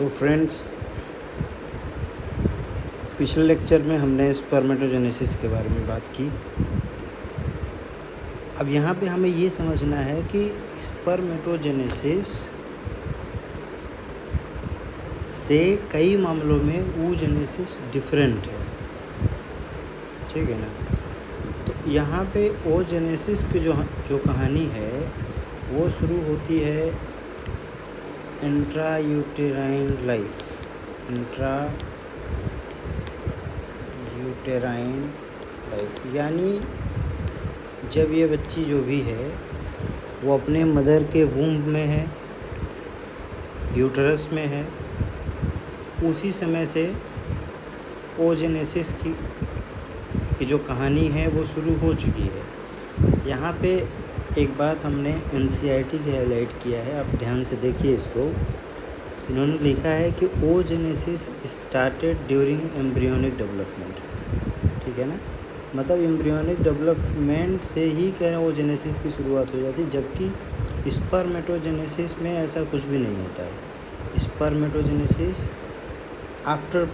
So friends, पिछले lecture में हमने स्पर्मेटोजेनेसिस के बारे में बात की। अब यहाँ पे हमें ये समझना है कि स्पर्मेटोजेनेसिस से कई मामलों में oogenesis डिफरेंट है, ठीक है ना। तो यहाँ पे oogenesis की जो कहानी है वो शुरू होती है इंट्रायूटेराइन लाइफ, यानी जब ये बच्ची जो भी है वो अपने मदर के वूम्ब में है, यूटरस में है, उसी समय से oogenesis की जो कहानी है वो शुरू हो चुकी है। यहाँ पे एक बात हमने NCERT के हाईलाइट किया है, आप ध्यान से देखिए इसको। इन्होंने लिखा है कि oogenesis started during embryonic development, ठीक है ना। मतलब एम्ब्रियोनिक डेवलपमेंट से ही कह रहे हैं oogenesis की शुरुआत हो जाती है, जबकि स्पर्मेटोजेनेसिस में ऐसा कुछ भी नहीं होता है। स्पर्मेटोजेनेसिस आफ्टर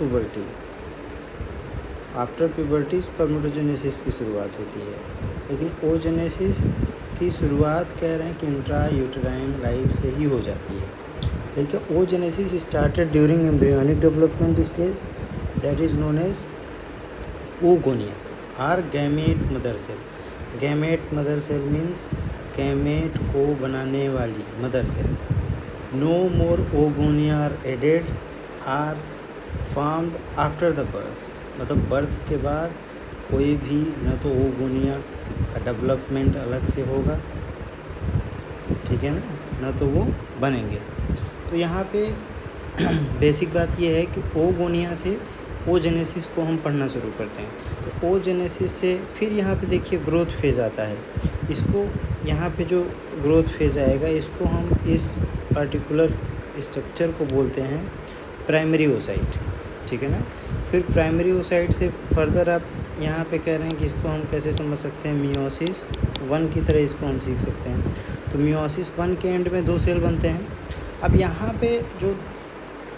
प्यूबर्टी स्पर्मेटोजेनेसिस की शुरुआत होती है, लेकिन oogenesis की शुरुआत कह रहे हैं कि इंट्रायूटेराइन लाइफ से ही हो जाती है। देखिए, oogenesis started during embryonic development stage, that is known as oogonia और gamete mother cell. Gamete mother cell means gamete को बनाने वाली mother cell. No more oogonia are added are formed after the birth, मतलब birth के बाद कोई भी न तो oogonia का डेवलपमेंट अलग से होगा, ठीक है ना, न तो वो बनेंगे। तो यहाँ पे बेसिक बात ये है कि oogonia से oogenesis को हम पढ़ना शुरू करते हैं। तो oogenesis से फिर यहाँ पे देखिए ग्रोथ फेज़ आता है। इसको यहाँ पे जो ग्रोथ फेज़ आएगा, इसको हम इस पर्टिकुलर स्ट्रक्चर को बोलते हैं प्राइमरी oocyte, ठीक है ना। फिर प्राइमरी oocyte से फर्दर आप यहाँ पे कह रहे हैं कि इसको हम कैसे समझ सकते हैं, मियोसिस 1 की तरह इसको हम सीख सकते हैं। तो मियोसिस 1 के एंड में 2 सेल बनते हैं। अब यहाँ पे जो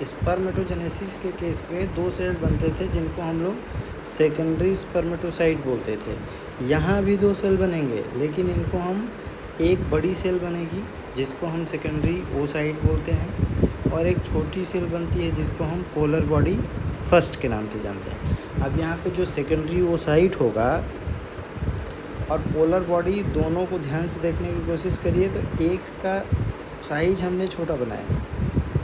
स्पर्मेटोजेनेसिस के केस में 2 सेल बनते थे जिनको हम लोग सेकेंडरी स्पर्मेटोसाइट बोलते थे। यहाँ भी 2 सेल बनेंगे, लेकिन इनको हम एक बड़ी सेल बनेगी जिसको हम सेकेंडरी oocyte बोलते हैं, और एक छोटी सेल बनती है जिसको हम पोलर बॉडी फर्स्ट के नाम से जानते हैं। अब यहाँ पे जो सेकेंडरी oocyte होगा और पोलर बॉडी दोनों को ध्यान से देखने की कोशिश करिए, तो एक का साइज हमने छोटा बनाया है,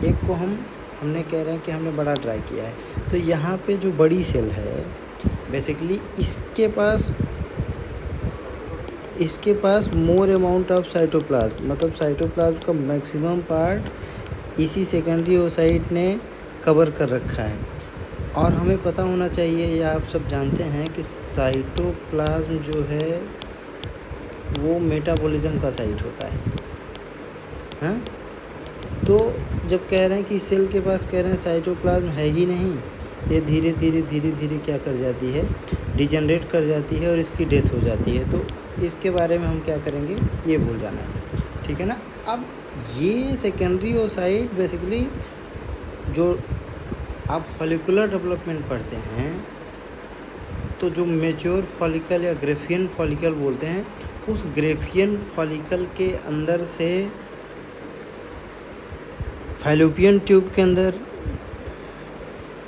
एक को हमने कह रहे हैं कि हमने बड़ा ट्राई किया है। तो यहाँ पे जो बड़ी सेल है बेसिकली इसके पास मोर अमाउंट ऑफ साइटोप्लाज्म, मतलब साइटोप्लाज्म का मैक्सिमम पार्ट इसी सेकेंडरी oocyte ने कवर कर रखा है। और हमें पता होना चाहिए, या आप सब जानते हैं कि साइटोप्लाज्म जो है वो मेटाबॉलिज्म का साइट होता है, हाँ। तो जब कह रहे हैं कि सेल के पास कह रहे हैं साइटोप्लाज्म है ही नहीं, ये धीरे धीरे क्या कर जाती है, डिजनरेट कर जाती है और इसकी डेथ हो जाती है। तो इसके बारे में हम क्या करेंगे, ये भूल जाना है, ठीक है ना। अब ये सेकेंडरी oocyte बेसिकली जो आप फॉलिकुलर डेवलपमेंट पढ़ते हैं, तो जो मेच्योर फॉलिकल या ग्रेफियन फॉलिकल बोलते हैं, उस ग्रेफियन फॉलिकल के अंदर से फैलोपियन ट्यूब के अंदर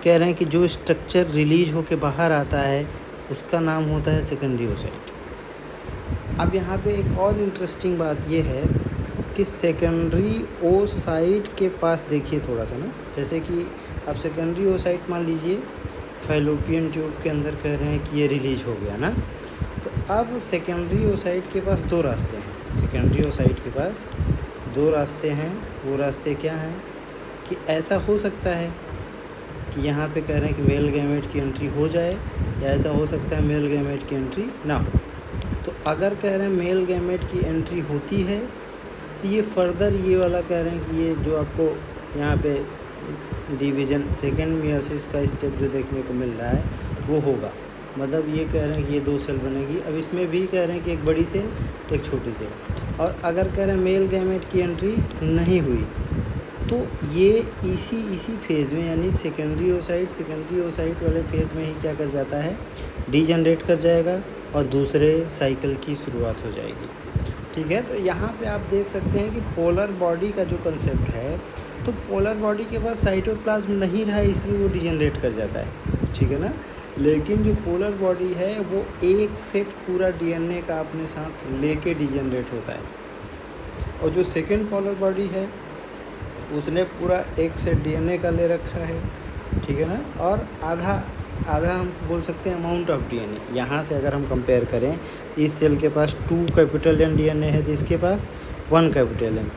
कह रहे हैं कि जो स्ट्रक्चर रिलीज होके बाहर आता है उसका नाम होता है सेकेंडरी oocyte। अब यहाँ पे एक और इंटरेस्टिंग बात ये है कि सेकेंडरी oocyte के पास देखिए थोड़ा सा ना, जैसे कि अब सेकेंडरी oocyte मान लीजिए फैलोपियन ट्यूब के अंदर कह रहे हैं कि ये रिलीज हो गया ना। तो अब सेकेंडरी oocyte के पास 2 रास्ते हैं। सेकेंडरी oocyte के पास 2 रास्ते हैं। वो रास्ते क्या हैं कि ऐसा हो सकता है कि यहाँ पे कह रहे हैं कि मेल गैमेट की एंट्री हो जाए, या ऐसा हो सकता है मेल गैमेट की एंट्री ना हो। तो अगर कह रहे हैं मेल गैमेट की एंट्री होती है तो ये फर्दर ये वाला कह रहे हैं कि ये जो आपको यहाँ पे डिवीज़न सेकेंड मियोसिस का स्टेप जो देखने को मिल रहा है वो होगा। मतलब ये कह रहे हैं कि ये 2 सेल बनेगी। अब इसमें भी कह रहे हैं कि एक बड़ी सेल एक छोटी सेल। और अगर कह रहे हैं मेल गैमेट की एंट्री नहीं हुई तो ये इसी फेज़ में यानी सेकेंडरी ओसाइट वाले फेज़ में ही क्या कर जाता है, डीजनरेट कर जाएगा और दूसरे साइकिल की शुरुआत हो जाएगी। ठीक है, तो यहाँ पे आप देख सकते हैं कि पोलर बॉडी का जो कंसेप्ट है, तो पोलर बॉडी के पास साइटोप्लाज्म नहीं रहा इसलिए वो डीजनरेट कर जाता है, ठीक है ना। लेकिन जो पोलर बॉडी है वो एक सेट पूरा डीएनए का अपने साथ लेके डीजनरेट होता है, और जो सेकेंड पोलर बॉडी है उसने पूरा एक सेट डीएनए का ले रखा है, ठीक है ना, और आधा हम बोल सकते हैं अमाउंट ऑफ डीएनए। यहाँ से अगर हम कंपेयर करें, इस सेल के पास 2 कैपिटल एन डीएनए है, जिसके पास 1 कैपिटल एन,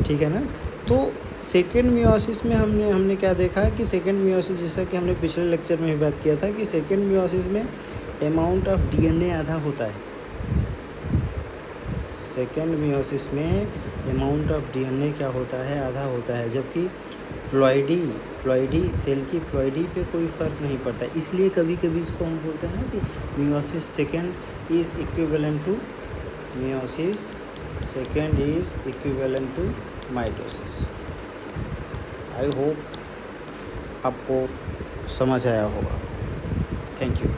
ठीक है ना। तो सेकेंड मियोसिस में हमने क्या देखा कि सेकेंड मियोसिस, जैसा कि हमने पिछले लेक्चर में भी बात किया था कि सेकेंड मियोसिस में अमाउंट ऑफ डीएनए आधा होता है। सेकेंड मियोसिस में अमाउंट ऑफ डीएनए क्या होता है, आधा होता है, जबकि प्लॉइडी सेल की प्लॉइडी पे कोई फ़र्क नहीं पड़ता। इसलिए कभी कभी इसको हम बोलते हैं ना कि meiosis second is equivalent to mitosis. I hope आपको समझ आया होगा। Thank you.